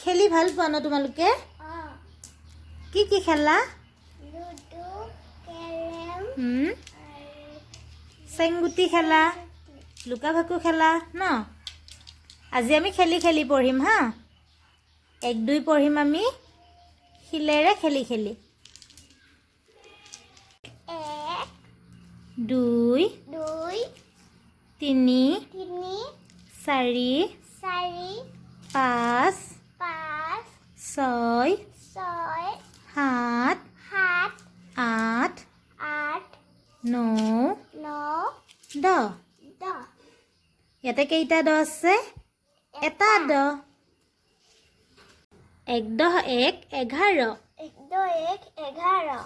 খেলি ভাল পোৱা ন তোমালোকে কি কি খেলা লুডু কেৰম চেংগুটি খেলা লুকা ভাকু খেলা ন আজি আমি খেলি খেলি পঢ়িম হা 1 2 পঢ়িম আমি শিলেৰে খেলি খেলি 1 2 2 3 3 4 4 5 5 6 6 7 7 8 8 9 9 10 10 ইয়াতে কেইটা 10 আছে এটা 10 1 10 1 11 1 2 11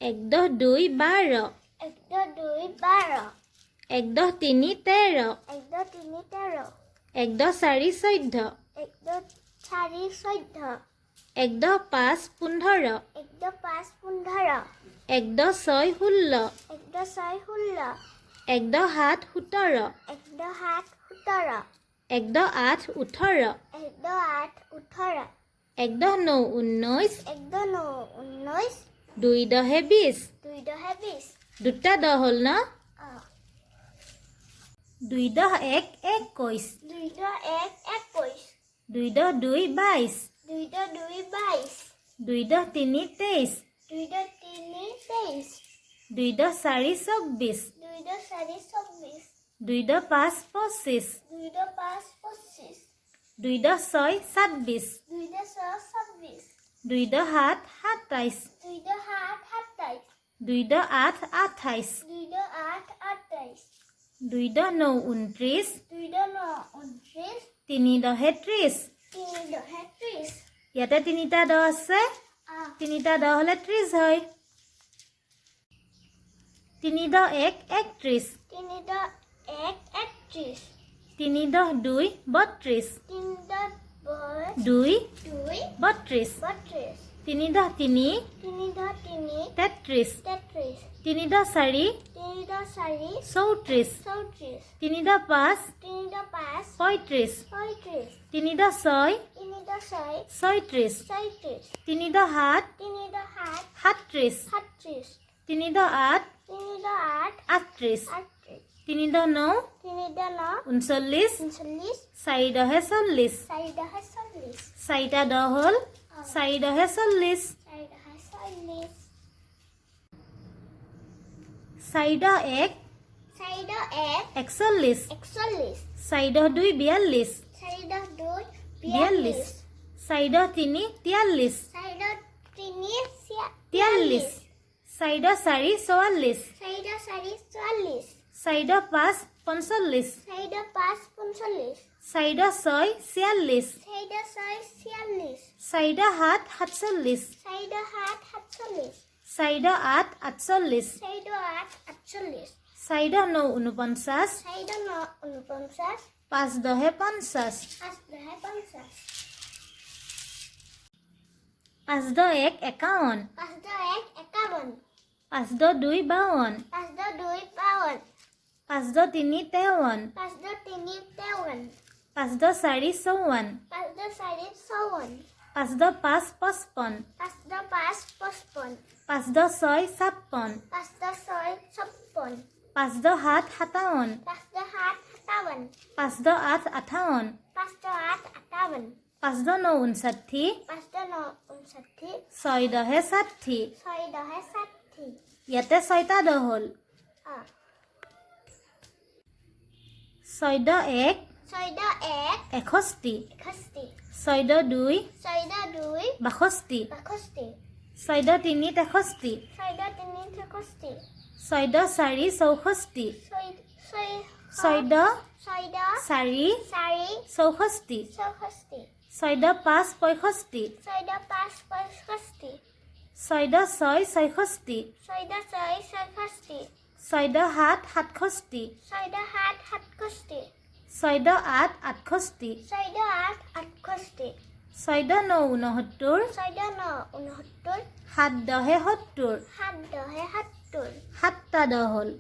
1 10 2 12 1 2 12 1 10 3 13 1 2 3 13 1 10 4 14 1 2 4 14 1 10 5 15 1 2 5 15 1 10 6 16 1 2 6 16 1 10 7 17 1 2 7 17 1 10 8 18 1 2 8 18 1 10 9 19 1 2 9 19 2 10 20 2 2 20 দুটা 10 হল না 2 10 1 21 2 2 1 21 2 10 2 22 2 2 2 22 2 10 3 23 2 2 3 23 2 10 4 24 2 2 4 24 2 10 5 25 2 2 5 25 2 10 6 26 2 2 6 26 2 10 7 27 2 2 7 27 2 10 8 28 2 2 8 28 2 10 9 29 2 2 9 29 3 10 30 3 2 30 ইয়াতে তিনিটা 10 আছে তিনিটা 10 হলে 30 হয় 3 10 1 31 3 2 1 31 3 10 2 32 3 2 2 2 32 32 3 10 3 3 2 3 33 33 3 10 4 3 2 4 34 34 3 10 5 3 2 5 35 35 3 10 6 3 2 6 36 36 3 10 7 3 2 7 37 37 3 10 8 3 2 8 38 38 3 10 9 3 2 9 39 39 4 10 40 4 2 40 4টা 10 হল 4 10 40 4 2 40 4 10 1 4 2 1 41 41 4 10 2 42 4 2 2 42 4 10 3 43 4 2 3 43 4 10 4 44 4 2 4 44 4 10 5 45 4 2 5 45 4 10 6 46 4 2 6 46 4 10 7 47 4 2 7 47 4 10 8 48 4 2 8 48 4 10 9 49 4 2 9 49 5 10 50 5 2 50 5 10 1 51 5 2 1 51 5 10 2 52 5 2 2 52 5 10 3 53 5 2 3 53 5 10 4 54 5 2 4 54 5 10 5 55 5 2 5 55 5 10 6 56 5 2 6 56 5 10 7 57 5 2 7 57 5 10 8 58 5 2 8 58 5 10 9 59 5 2 9 59 6 10 60 6 2 60 ইয়াতে 6টা 10 হল 6 10 1 6 2 1 61 61 6 10 2 6 2 2 62 62 6 10 3 63 6 2 3 63 6 10 4 64 6 10 6 2 4 4 64 64 6 10 5 65 6 2 5 65 6 10 6 66 6 2 6 66 6 10 7 67 6 2 7 67 6 10 8 68 6 2 8 68 6 10 9 69 6 2 9 69 7 10 70 7 2 70 7টা 10 হল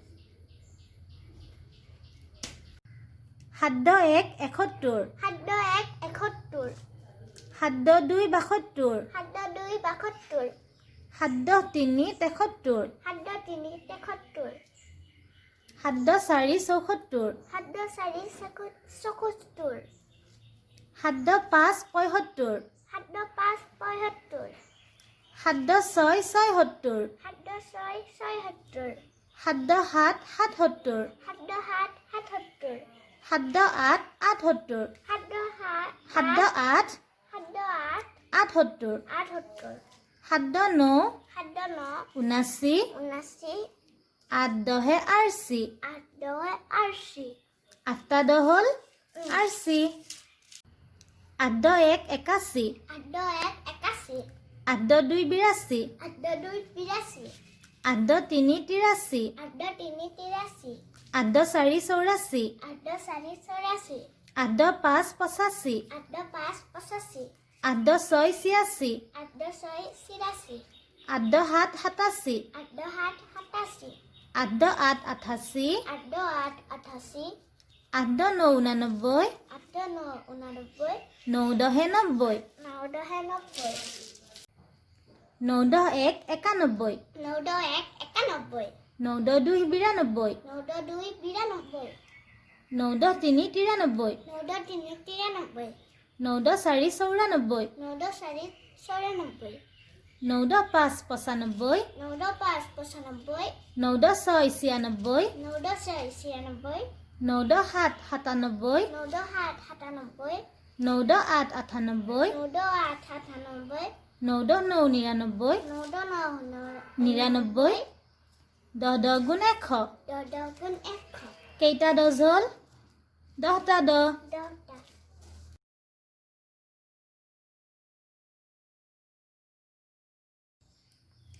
7 10 1 71 7 2 1 71 7 × 2 = 72 7 × 2 = 72 7 × 3 = 73 7 × 3 = 73 7 × 4 = 74 7 × 4 = 74 7 × 5 = 75 7 × 5 = 75 7 × 6 = 76 7 × 6 = 77 7 × 7 = 77 7 × 7 = 77 7 × 8 = 78 7 × 8 7 × 8 = 78 78 7 × 9 = 7 × 9 = 79 79 8 × 10 = 80 8 × 10 = 80 8 × 10 হ'ল 80 8 × 1 = 81 8 × 1 = 81 8 × 2 = 82 8 × 2 = 82 8 × 3 = 83 8 × 3 = 83 8 × 4 = 84 8 × 4 = 84 8 × 5 = 85 8 × 5 = 85 8 × 6 = 86 8 × 6 = 86 8 × 7 = 87 8 × 7 = 87 8 × 8 = 88 8 × 8 = 88 8 × 9 = 89 8 × 9 = 89 9 × 10 = 90 9 × 10 = 90 9 × 1 = 91 9 × 1 = 91 9 × 2 = 92 9 × 2 = 92 9 × 3 = 93 9 × 3 = 93 9 × 4 = 94 9 × 4 = 94 9 × 5 = 95 9 × 5 = 95 9 × 6 = 96 9 × 6 = 96 9 × 7 = 97 9 × 7 = 97 9 × 8 = 98 9 × 8 = 98 9 × 9 = 99 9 × 9 = 99 10 10 × 100 10 10 × 100 কেইটা 10 হ'ল 10টা 10 10টা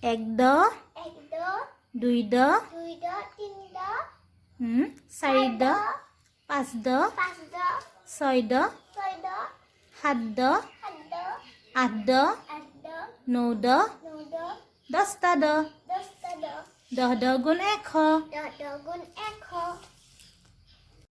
1 10 1 10 2 10 2 10 3 10 4 10 5 10 5 10 6 10 6 10 7 10 7 10 8 10 8 10 9 10 9 10 10টা 10 10টা 10 10 10 × 100 10 10 × 100